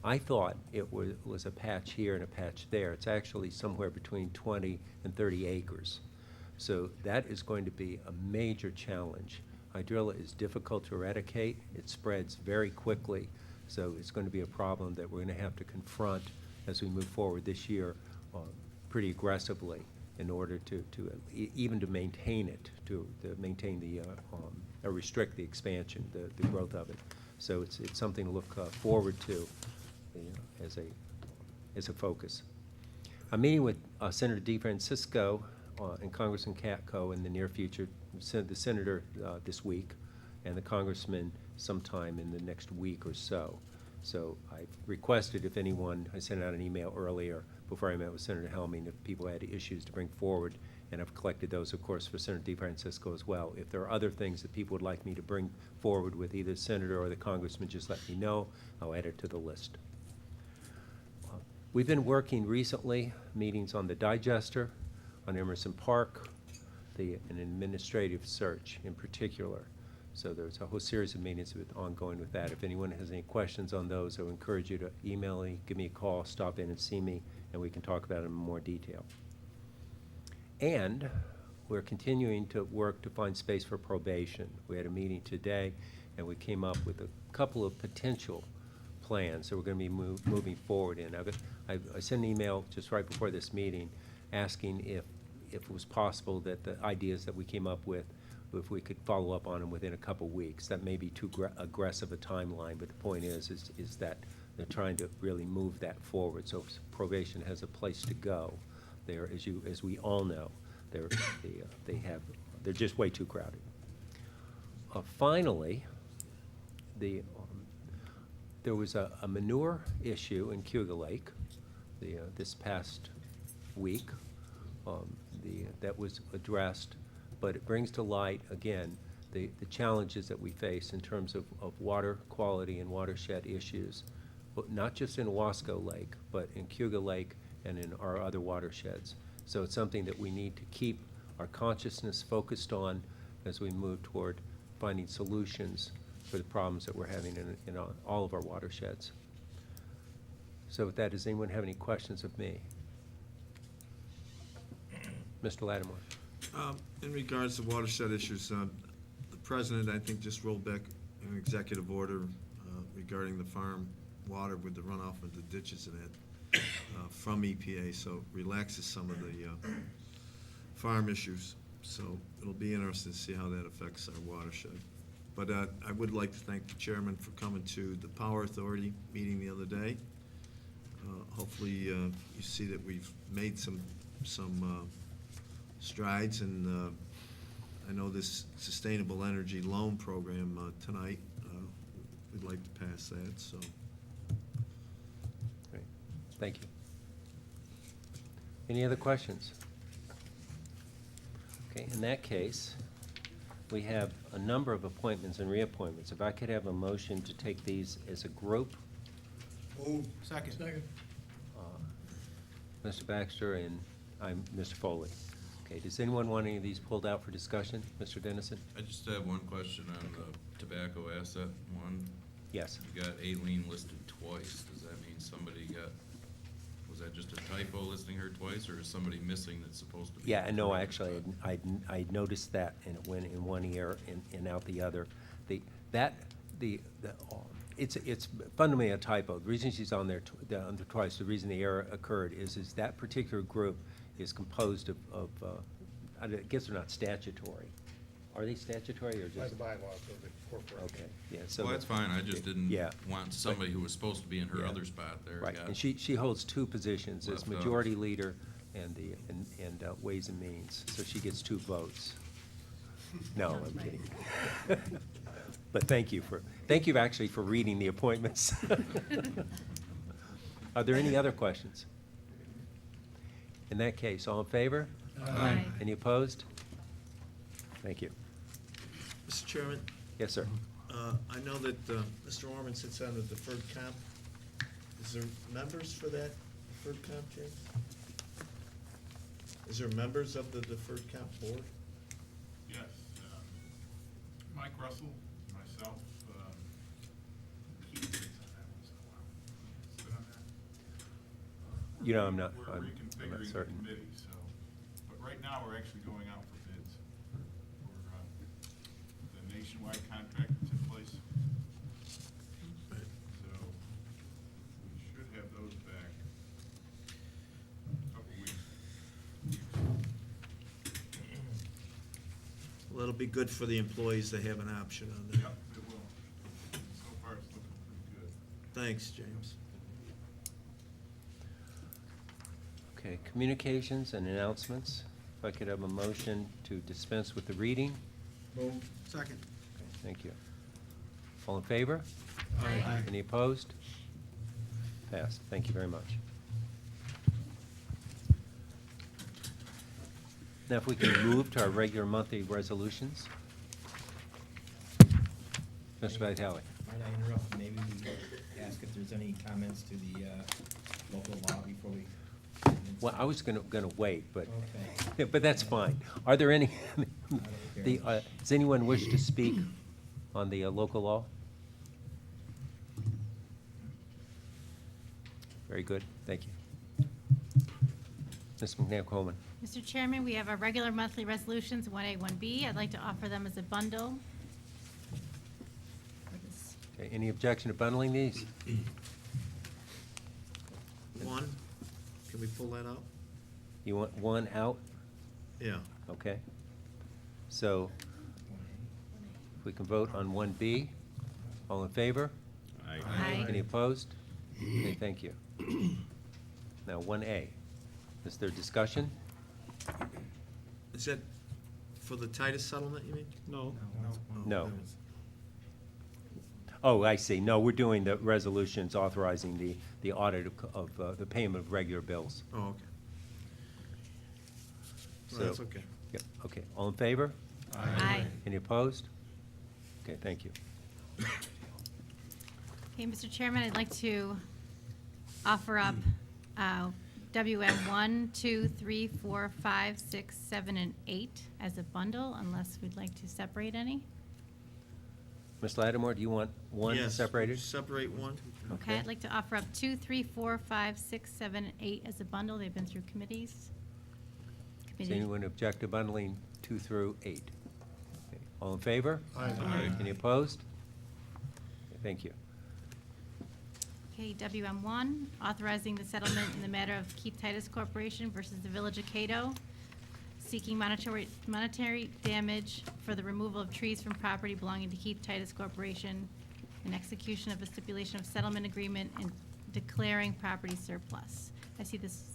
I thought it was a patch here and a patch there. It's actually somewhere between 20 and 30 acres. So that is going to be a major challenge. Hydrilla is difficult to eradicate. It spreads very quickly. So it's going to be a problem that we're going to have to confront as we move forward this year pretty aggressively in order even to maintain it, to maintain the, or restrict the expansion, the growth of it. So it's something to look forward to as a focus. I'm meeting with Senator DeFrancisco and Congressman Katko in the near future, the senator this week, and the congressman sometime in the next week or so. So I've requested if anyone, I sent out an email earlier before I met with Senator Helming, if people had issues to bring forward, and I've collected those, of course, for Senator DeFrancisco as well. If there are other things that people would like me to bring forward with either the senator or the congressman, just let me know. I'll add it to the list. We've been working recently, meetings on the digester, on Emerson Park, an administrative search in particular. So there's a whole series of meetings ongoing with that. If anyone has any questions on those, I would encourage you to email me, give me a call, stop in and see me, and we can talk about it in more detail. And we're continuing to work to find space for probation. We had a meeting today, and we came up with a couple of potential plans. So we're going to be moving forward in. I sent an email just right before this meeting asking if it was possible that the ideas that we came up with, if we could follow up on them within a couple weeks. That may be too aggressive a timeline, but the point is that they're trying to really move that forward. So probation has a place to go. There, as we all know, they're just way too crowded. Finally, there was a manure issue in Cayuga Lake this past week that was addressed, but it brings to light, again, the challenges that we face in terms of water quality and watershed issues, but not just in Wasco Lake, but in Cayuga Lake and in our other watersheds. So it's something that we need to keep our consciousness focused on as we move toward finding solutions for the problems that we're having in all of our watersheds. So with that, does anyone have any questions of me? Mr. Lattimore. In regards to watershed issues, the President, I think, just rolled back an executive order regarding the farm water with the runoff of the ditches in it from EPA, so relaxes some of the farm issues. So it'll be interesting to see how that affects our watershed. But I would like to thank the chairman for coming to the Power Authority meeting the other day. Hopefully you see that we've made some strides, and I know this sustainable energy loan program tonight, we'd like to pass that. So, great, thank you. Any other questions? Okay, in that case, we have a number of appointments and reappointments. If I could have a motion to take these as a group. Move. Second. Mr. Baxter and I'm Mr. Foley. Okay, does anyone want any of these pulled out for discussion? Mr. Dennison? I just have one question on the tobacco asset one. Yes. You got Aileen listed twice. Does that mean somebody was that just a typo listing her twice, or is somebody missing that's supposed to be? Yeah, no, actually, I noticed that, and it went in one ear and out the other. It's fundamentally a typo. The reason she's on there twice, the reason the error occurred is that particular group is composed of I guess they're not statutory. Are they statutory or just? By the bylaws of the corporation. Okay, yeah. So Well, that's fine. I just didn't yeah, want somebody who was supposed to be in her yeah, other spot there. right, got and she holds two positions as left out. majority leader and Ways and Means, so she gets 2 votes. No, I'm kidding. But thank you actually for reading the appointments. Are there any other questions? In that case, all in favor? Aye. Any opposed? Thank you. Mr. Chairman, Yes, sir. I know that Mr. Orman sits on the deferred comp. Is there members for that deferred comp, James? Is there members of the deferred comp board? Yes, Mike Russell, myself, Keith sits on that once in a while. So You know, I'm not We're reconfiguring the certain. committee, so, but right now, we're actually going out for bids for the nationwide contract that's in place. So we should have those back in a couple weeks. Well, it'll be good for the employees to have an option on that. Yep, it will. And so far, it's looking pretty good. Thanks, James. Okay, communications and announcements. If I could have a motion to dispense with the reading. Second. Okay, thank you. All in favor? Aye. Any opposed? Passed. Thank you very much. Now, if we can move to our regular monthly resolutions. Mr. Vitale. Might I interrupt, maybe we ask if there's any comments to the local law before we? Well, I was gonna wait, but, Okay. but that's fine. Are there any, care. does anyone wish to speak on the local law? Very good, thank you. Ms. McNair-Coleman. Mr. Chairman, we have our regular monthly resolutions, 1A, 1B. I'd like to offer them as a bundle. For this- Okay, any objection to bundling these? One, can we pull that out? You want one out? Yeah. Okay. So, if we can vote on 1B, all in favor? Aye. Any opposed? Okay, thank you. Now, 1A, is there discussion? Is that for the Titus settlement, you mean? No. No. Oh, I see. No, we're doing the resolutions authorizing the audit of the payment of regular bills. Oh, okay. Well, So- that's okay. Yep, okay. All in favor? Aye. Any opposed? Okay, thank you. Okay, Mr. Chairman, I'd like to offer up WM 1, 2, 3, 4, 5, 6, 7, and 8 as a bundle, unless we'd like to separate any. Ms. Lattimore, do you want one Yes, separated? Separate one. Okay, I'd like to offer up 2, 3, 4, 5, 6, 7, and 8 as a bundle. They've been through committees. Does anyone object to bundling 2 through 8? Okay, all in favor? Aye. Any opposed? Okay, thank you. Okay, WM 1, authorizing the settlement in the matter of Keith Titus Corporation versus the Village of Cato, seeking monetary damage for the removal of trees from property belonging to Keith Titus Corporation, and execution of a stipulation of settlement agreement, and declaring property surplus. I see this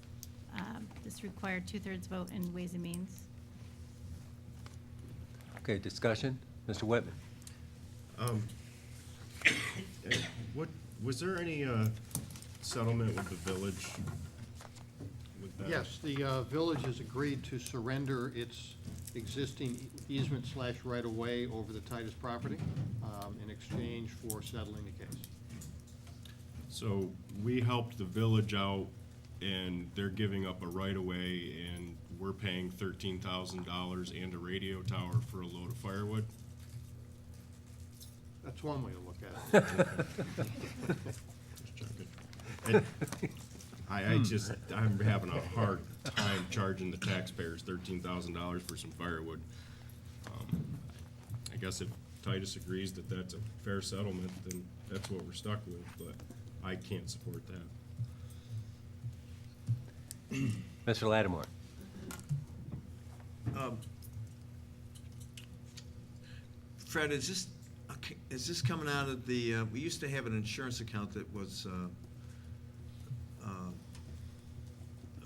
required 2/3 vote in Ways and Means. Okay, discussion? Mr. Whitman? What, was there any settlement with the village? with that? Yes, the village has agreed to surrender its existing easement / right-of-way over the Titus property in exchange for settling the case. So we helped the village out, and they're giving up a right-of-way, and we're paying $13,000 and a radio tower for a load of firewood? That's one way to look at it. Just checking. And I'm having a hard time charging the taxpayers $13,000 for some firewood. I guess if Titus agrees that that's a fair settlement, then that's what we're stuck with, but I can't support that. Mr. Lattimore? Fred, is this coming out of the, we used to have an insurance account that was,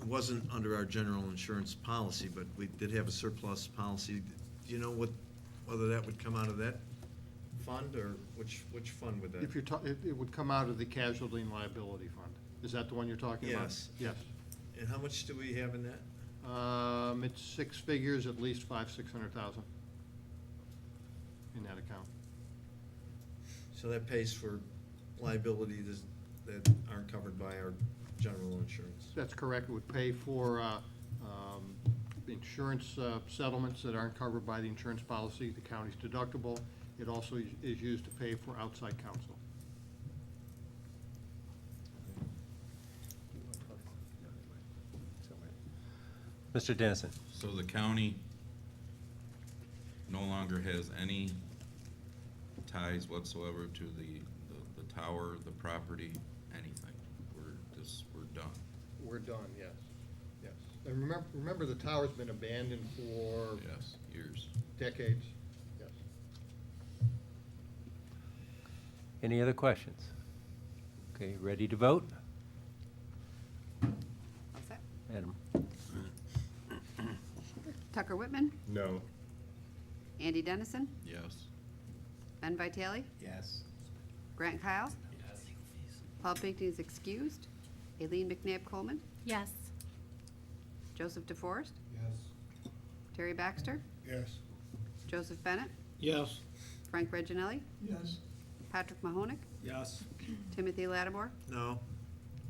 wasn't under our general insurance policy, but we did have a surplus policy. Do you know whether that would come out of that fund, or which fund would that? If you're, it would come out of the casualty and liability fund. Is that the one you're talking about? Yes. Yes. And how much do we have in that? It's 6 figures, at least 500,000-600,000 in that account. So that pays for liabilities that aren't covered by our general insurance. That's correct. It would pay for insurance settlements that aren't covered by the insurance policy, the county's deductible. It also is used to pay for outside counsel. Mr. Dennison? So the county no longer has any ties whatsoever to the tower, the property, anything? We're done? We're done, yes, yes. And remember, the tower's been abandoned for Yes, years. decades, yes. Any other questions? Okay, ready to vote? All set. Adam? Tucker Whitman, No. Andy Dennison, Yes. Ben Vitale, Yes. Grant Kyle. Paul Pinckney is excused. Aileen McNabb Coleman, Yes. Joseph DeForest, Yes. Terry Baxter, Yes. Joseph Bennett, Yes. Frank Reginelli, Yes. Patrick Mahonik, Yes. Timothy Lattimore, No.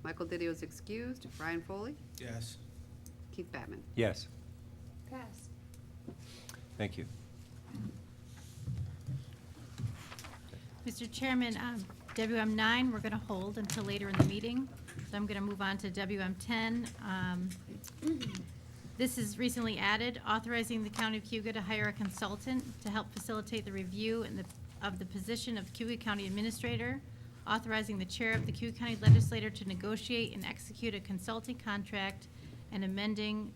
Michael Didio is excused. Ryan Foley, Yes. Keith Batman. Yes, Passed. thank you. Mr. Chairman, WM9, we're going to hold until later in the meeting. So I'm going to move on to WM10. This is recently added, authorizing the County of Cayuga to hire a consultant to help facilitate the review of the position of Cayuga County Administrator, authorizing the Chair of the Cayuga County Legislature to negotiate and execute a consulting contract, and amending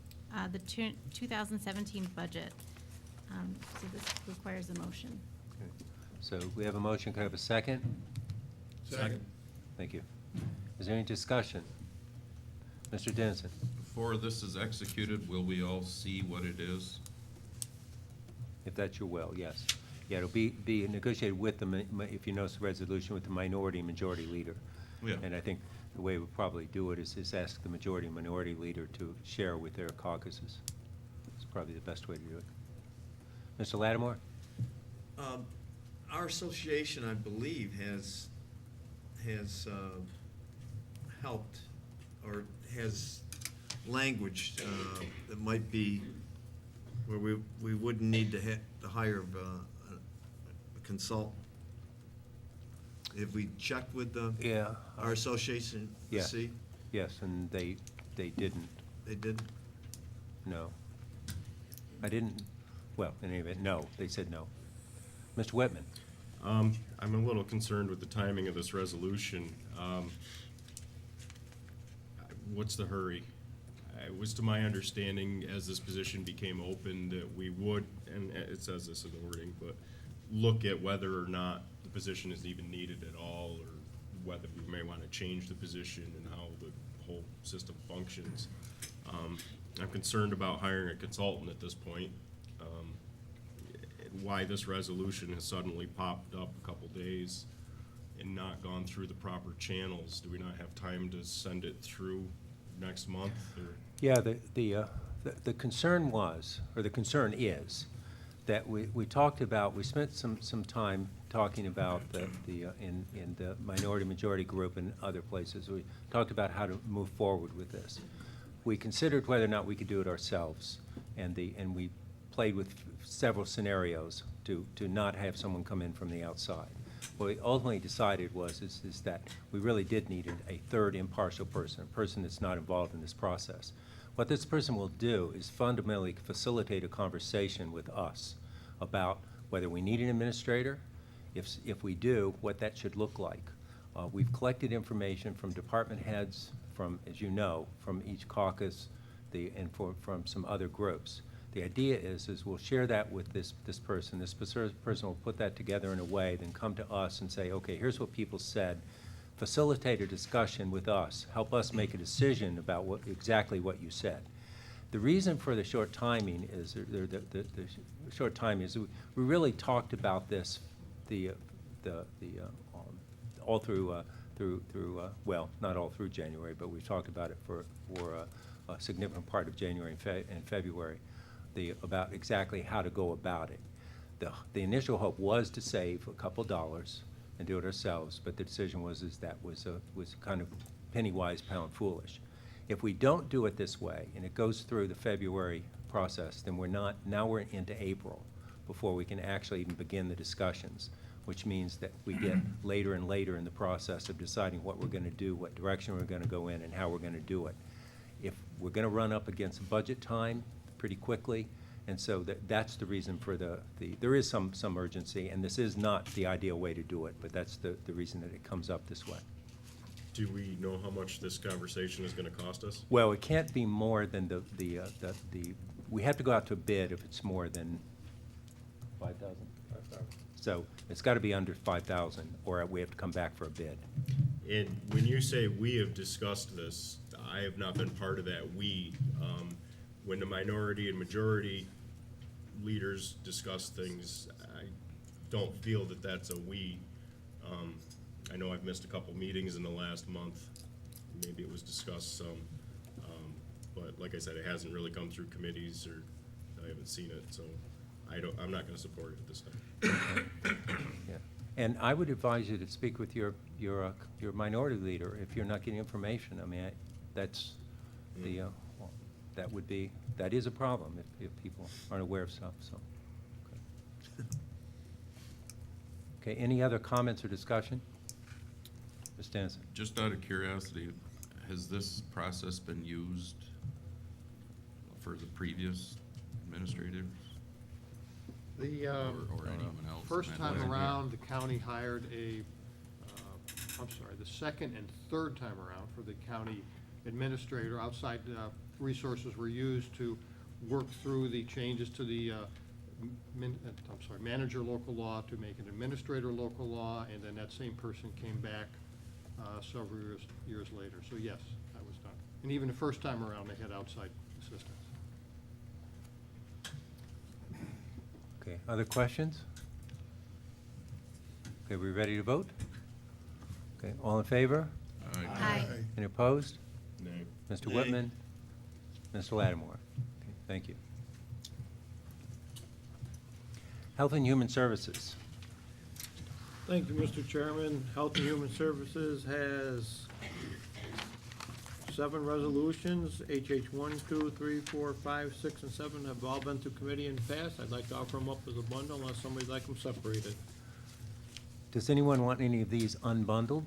the 2017 budget. So this requires a motion. Okay. So we have a motion, can I have a second? Second. Thank you. Is there any discussion? Mr. Dennison? Before this is executed, will we all see what it is? If that's your will, yes. Yeah, it'll be negotiated with the, if you notice the resolution, with the minority and majority leader. Yeah. And I think the way we'll probably do it is ask the majority and minority leader to share with their caucuses. It's probably the best way to do it. Mr. Lattimore? Our association, I believe, has helped, or has language that might be where we wouldn't need to hire a consultant. Have we checked with Yeah. our association to Yeah. see? Yes, and they didn't, They did? no. I didn't, well, in any event, no, they said no. Mr. Whitman? I'm a little concerned with the timing of this resolution. What's the hurry? It was to my understanding, as this position became open, that we would, and it says this in the wording, but look at whether or not the position is even needed at all, or whether we may want to change the position and how the whole system functions. I'm concerned about hiring a consultant at this point. Why this resolution has suddenly popped up a couple days and not gone through the proper channels. Do we not have time to send it through next month, or? Yeah, the concern was, or the concern is, that we talked about, we spent some time talking about in the minority-majority group and other places. We talked about how to move forward with this. We considered whether or not we could do it ourselves, and we played with several scenarios to not have someone come in from the outside. What we ultimately decided is that we really did need a third impartial person, a person that's not involved in this process. What this person will do is fundamentally facilitate a conversation with us about whether we need an administrator, if we do, what that should look like. We've collected information from department heads, from, as you know, from each caucus, and from some other groups. The idea is we'll share that with this person. This person will put that together in a way, then come to us and say, okay, here's what people said. Facilitate a discussion with us. Help us make a decision about exactly what you said. The reason for the short timing is, the short timing is we really talked about this all through, well, not all through January, but we've talked about it for a significant part of January and February. About exactly how to go about it. The initial hope was to save a couple dollars and do it ourselves, but the decision was that was kind of penny wise, pound foolish. If we don't do it this way and it goes through the February process, then now we're into April before we can actually even begin the discussions, which means that we get later and later in the process of deciding what we're going to do, what direction we're going to go in, and how we're going to do it. if we're gonna run up against budget time pretty quickly, and so that's the reason for there is some urgency, and this is not the ideal way to do it, but that's the reason that it comes up this way. Do we know how much this conversation is gonna cost us? Well, it can't be more than we have to go out to bid if it's more than 5,000? 5,000. So it's gotta be under 5,000, or we have to come back for a bid. And when you say we have discussed this, I have not been part of that "we." When the minority and majority leaders discuss things, I don't feel that that's a "we." I know I've missed a couple meetings in the last month. Maybe it was discussed some. But like I said, it hasn't really come through committees, or I haven't seen it, so I'm not gonna support it at this time. Yeah. And I would advise you to speak with your minority leader if you're not getting information. I mean, that's that is a problem if people aren't aware of stuff, so. Okay, any other comments or discussion? Ms. Dennison? Just out of curiosity, has this process been used for the previous administrators? The Or anyone else? first in that time area? around, the county hired the second and third time around for the county administrator. Outside resources were used to work through the changes to the manager local law to make an administrator local law, and then that same person came back several years later. So yes, that was done. And even the first time around, they had outside assistance. Okay, other questions? Okay, we ready to vote? Okay, all in favor? Aye. Any opposed? Nay. Mr. Whitman? Mr. Lattimore? Okay, thank you. Health and Human Services. Thank you, Mr. Chairman. Health and Human Services has 7 resolutions. HH 1, 2, 3, 4, 5, 6, and 7 have all been through committee in the past. I'd like to offer them up as a bundle unless somebody'd like them separated. Does anyone want any of these unbundled?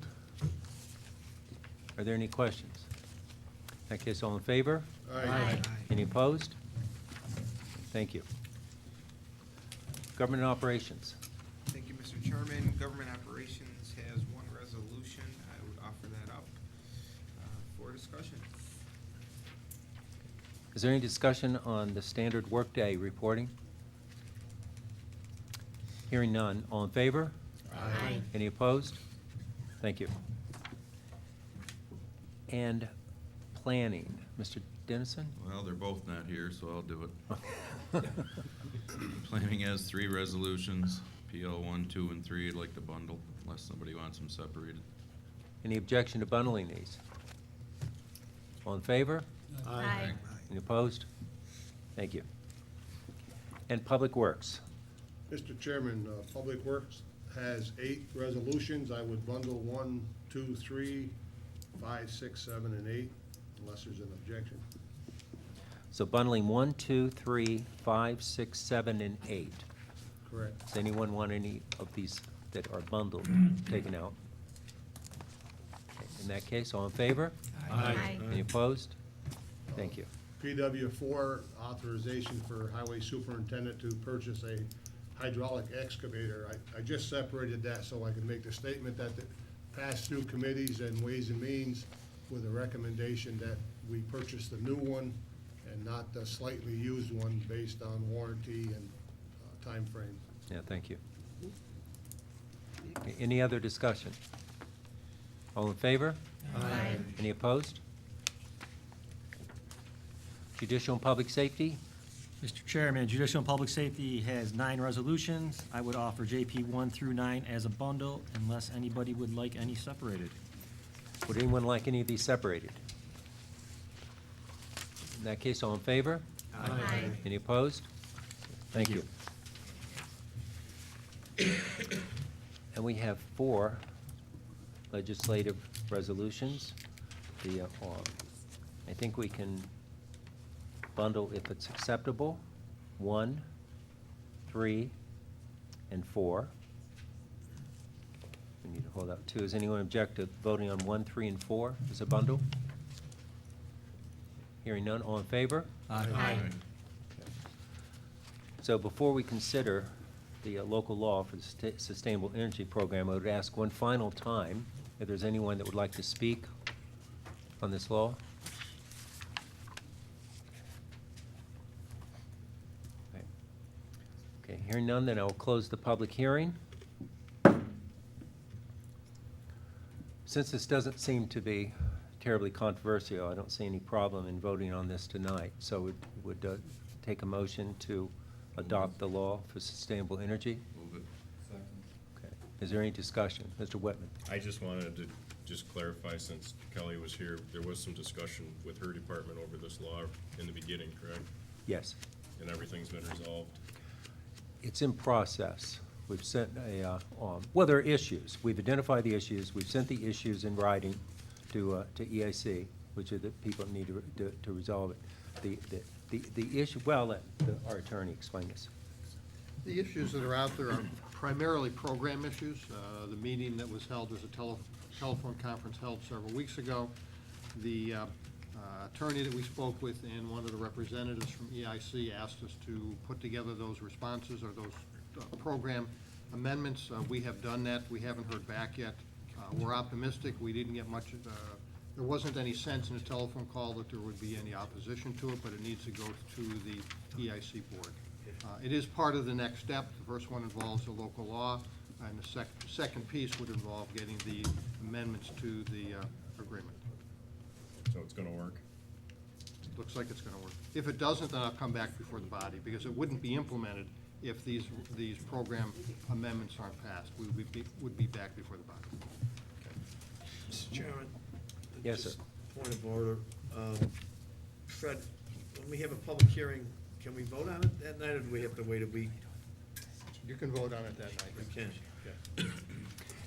Are there any questions? In that case, all in favor? Aye. Any opposed? Thank you. Government Operations. Thank you, Mr. Chairman. Government Operations has 1 resolution. I would offer that up for discussion. Is there any discussion on the standard workday reporting? Hearing none. All in favor? Aye. Any opposed? Thank you. And planning, Mr. Dennison? Well, they're both not here, so I'll do it. Planning has 3 resolutions, PL 1, 2, and 3. I'd like to bundle unless somebody wants them separated. Any objection to bundling these? All in favor? Aye. Any opposed? Thank you. And Public Works. Mr. Chairman, Public Works has 8 resolutions. I would bundle 1, 2, 3, 5, 6, 7, and 8, unless there's an objection. So bundling 1, 2, 3, 5, 6, 7, and 8. Correct. Does anyone want any of these that are bundled taken out? Okay, in that case, all in favor? Aye. Any opposed? Thank you. PW4, authorization for highway superintendent to purchase a hydraulic excavator. I just separated that so I can make the statement that it passed through committees and Ways and Means with a recommendation that we purchase the new one and not the slightly used one based on warranty and time frame. Yeah, thank you. Okay, any other discussion? All in favor? Aye. Any opposed? Judicial and Public Safety? Mr. Chairman, Judicial and Public Safety has 9 resolutions. I would offer JP 1 through 9 as a bundle unless anybody would like any separated. Would anyone like any of these separated? In that case, all in favor? Aye. Any opposed? Thank you. And we have 4 legislative resolutions. I think we can bundle if it's acceptable, 1, 3, and 4. We need to hold out 2. Does anyone object to voting on 1, 3, and 4 as a bundle? Hearing none, all in favor? Aye. So before we consider the local law for the Sustainable Energy Program, I would ask one final time if there's anyone that would like to speak on this law. Okay, hearing none, then I will close the public hearing. Since this doesn't seem to be terribly controversial, I don't see any problem in voting on this tonight. So would take a motion to adopt the law for sustainable energy? Move it. Okay. Is there any discussion? Mr. Whitman? I just wanted to just clarify, since Kelly was here, there was some discussion with her department over this law in the beginning, correct? Yes. And everything's been resolved? It's in process. We've sent well, there are issues. We've identified the issues. We've sent the issues in writing to EIC, which are the people that need to resolve it. The issue, well, let our attorney explain this. The issues that are out there are primarily program issues. The meeting that was held was a telephone conference held several weeks ago. The attorney that we spoke with and one of the representatives from EIC asked us to put together those responses or those program amendments. We have done that. We haven't heard back yet. We're optimistic. We didn't get much, there wasn't any sense in a telephone call that there would be any opposition to it, but it needs to go to the EIC board. It is part of the next step. The first one involves the local law, and the second piece would involve getting the amendments to the agreement. So it's gonna work? Looks like it's gonna work. If it doesn't, then I'll come back before the body, because it wouldn't be implemented if these program amendments aren't passed. We would be back before the body. Mr. Chairman? Yes, just sir. Point of order. Fred, when we have a public hearing, can we vote on it that night, or do we have to wait a week? You can vote on it that night. We can.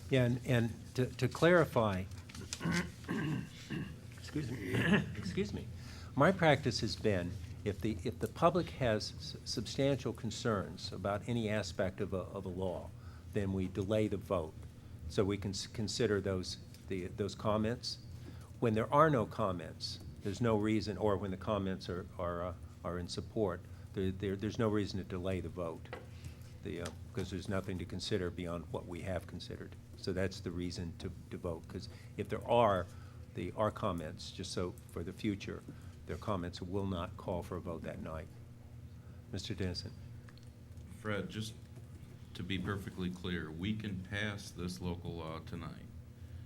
Yeah, and to clarify, excuse me, my practice has been, if the public has substantial concerns about any aspect of a law, then we delay the vote, so we can consider those comments. When there are no comments, there's no reason, or when the comments are in support, there's no reason to delay the vote, because there's nothing to consider beyond what we have considered. So that's the reason to vote, because if there are comments, just so for the future, their comments will not call for a vote that night. Mr. Denison? Fred, just to be perfectly clear, we can pass this local law tonight.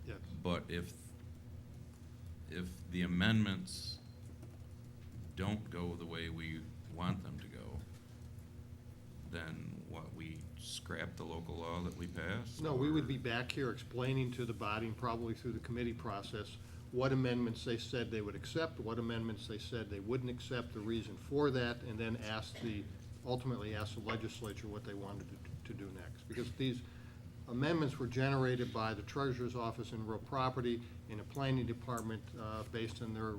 Yes. But if the amendments don't go the way we want them to go, then what, we scrap the local law that we passed? No, we or- would be back here explaining to the body, and probably through the committee process, what amendments they said they would accept, what amendments they said they wouldn't accept, the reason for that, and then ultimately ask the legislature what they wanted to do next. Because these amendments were generated by the Treasurer's Office in Real Property in a planning department based on their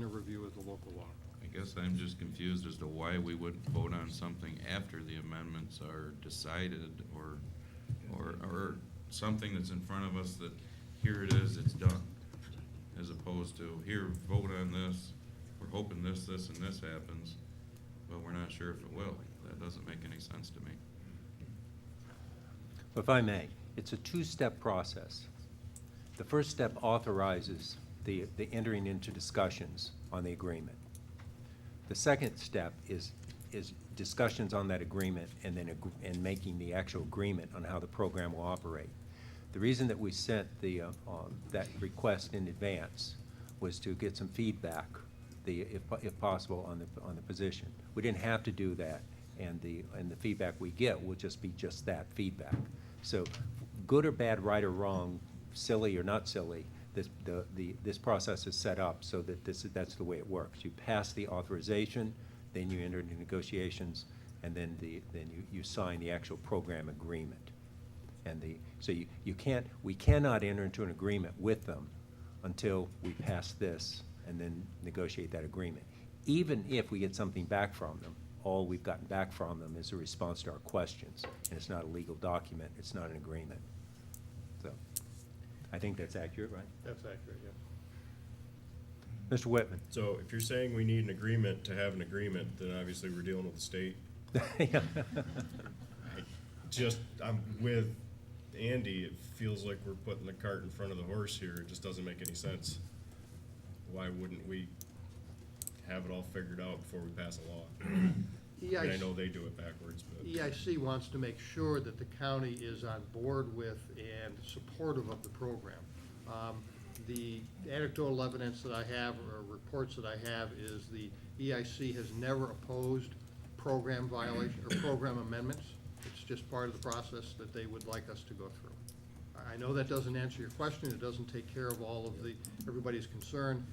review of the local law. I guess I'm just confused as to why we would vote on something after the amendments are decided, or something that's in front of us that, here it is, it's done, as opposed to, here, vote on this, we're hoping this, and this happens, but we're not sure if it will. That doesn't make any sense to me. If I may, it's a two-step process. The first step authorizes the entering into discussions on the agreement. The second step is discussions on that agreement and then and making the actual agreement on how the program will operate. The reason that we sent that request in advance was to get some feedback, if possible, on the position. We didn't have to do that, and the feedback we get will just be just that, feedback. So, good or bad, right or wrong, silly or not silly, this process is set up so that that's the way it works. You pass the authorization, then you enter into negotiations, and then you sign the actual program agreement. And so we cannot enter into an agreement with them until we pass this and then negotiate that agreement. Even if we get something back from them, all we've gotten back from them is a response to our questions, and it's not a legal document, it's not an agreement. So, I think that's accurate, right? That's accurate, yeah. Mr. Whitman? So if you're saying we need an agreement to have an agreement, then obviously we're dealing with the state. Yeah. I'm with Andy, it feels like we're putting the cart in front of the horse here, it just doesn't make any sense. Why wouldn't we have it all figured out before we pass a law? And I know they do it backwards, but. EIC wants to make sure that the county is on board with and supportive of the program. The anecdotal evidence that I have, or reports that I have, is the EIC has never opposed program violation, or program amendments. It's just part of the process that they would like us to go through. I know that doesn't answer your question, it doesn't take care of all of everybody's concern.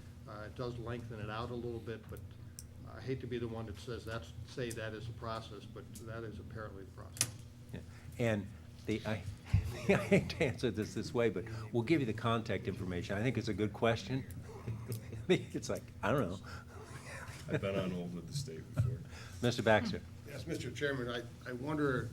It does lengthen it out a little bit, but I hate to be the one that says say that is a process, but that is apparently the process. Yeah. And I hate to answer this way, but we'll give you the contact information. I think it's a good question. It's like, I don't know. I've been on hold with the state before. Mr. Baxter? Yes, Mr. Chairman, I wonder,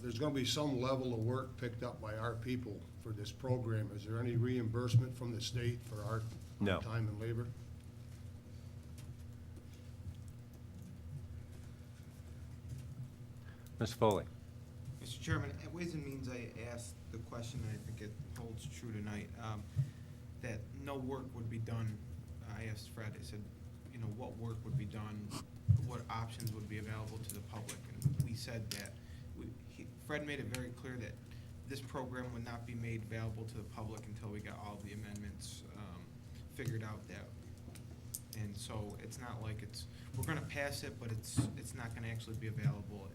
there's gonna be some level of work picked up by our people for this program. Is there any reimbursement from the state for our No. time and labor? Mr. Foley? Mr. Chairman, at Ways and Means, I asked the question, and I think it holds true tonight, that no work would be done. I asked Fred, I said, you know, what work would be done, what options would be available to the public? And we said that, Fred made it very clear that this program would not be made available to the public until we got all the amendments figured out that. And so it's not like we're gonna pass it, but it's not gonna actually be available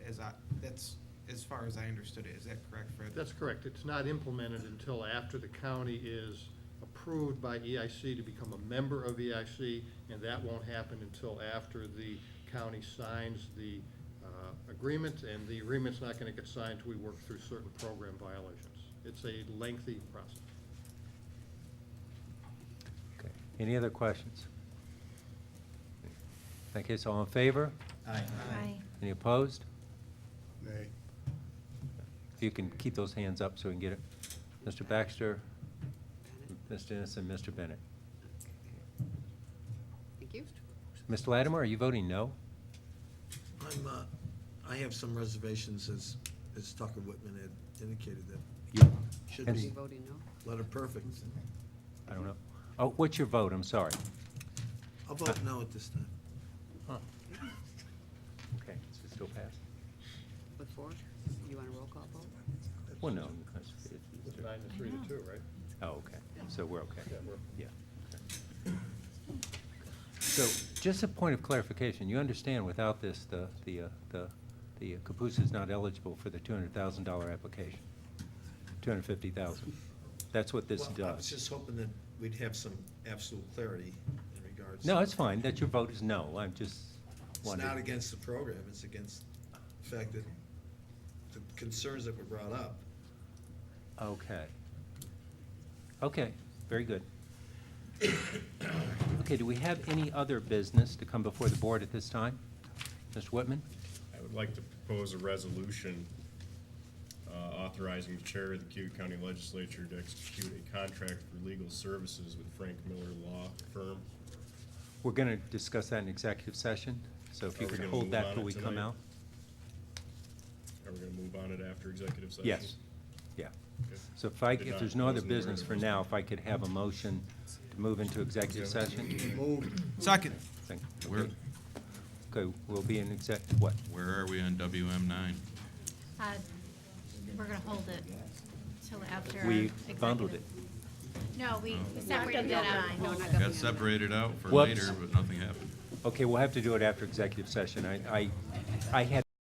that's as far as I understood it. Is that correct, Fred? That's correct. It's not implemented until after the county is approved by EIC to become a member of EIC, and that won't happen until after the county signs the agreement, and the agreement's not gonna get signed until we work through certain program violations. It's a lengthy process. Okay. Any other questions? In that case, all in favor? Aye. Aye. Any opposed? Nay. If you can keep those hands up so we can get it. Mr. Baxter, Ms. Dennis, and Mr. Bennett. Thank you. Mr. Latimer, are you voting no? I have some reservations, as Tucker Whitman had indicated, that You- should and- Are you be voting no? letter perfect. I don't know. Oh, what's your vote? I'm sorry. I'll vote no at this time. Huh. Okay, so it still pass? With 4? You want a roll call vote? Well, no. It's 9 to 3 to 2, right? Oh, okay. So we're okay. Yeah, we're- Yeah. Okay. So, just a point of clarification, you understand without this, the Caboose is not eligible for the $200,000 application? 250,000. That's what this Well, I was does. just hoping that we'd have some absolute clarity in regards. No, it's fine, that your vote is no. I'm just It's wondering. not against the program, it's against the fact that the concerns that were brought up. Okay. Okay, very good. Okay, do we have any other business to come before the board at this time? Mr. Whitman? I would like to propose a resolution authorizing the chair of the Cayuga County Legislature to execute a contract for legal services with Frank Miller Law Firm. We're going to discuss that in executive session, so if you Are we could gonna hold move that on till it we come tonight? out. Are we gonna move on it after executive session? Yes, yeah. Okay. So if Did if not- there's no other wasn't aware business there for was now, one. if I could have a motion to move into executive session? Moved. Second. Thank- Where, Okay, Okay, we'll be in what? where are we on WM9? We're gonna hold it till after. We executive. bundled it. No, we separated that out. No, not Got W9. separated out for Whoops. later, but nothing happened. Okay, we'll have to do it after executive session. I had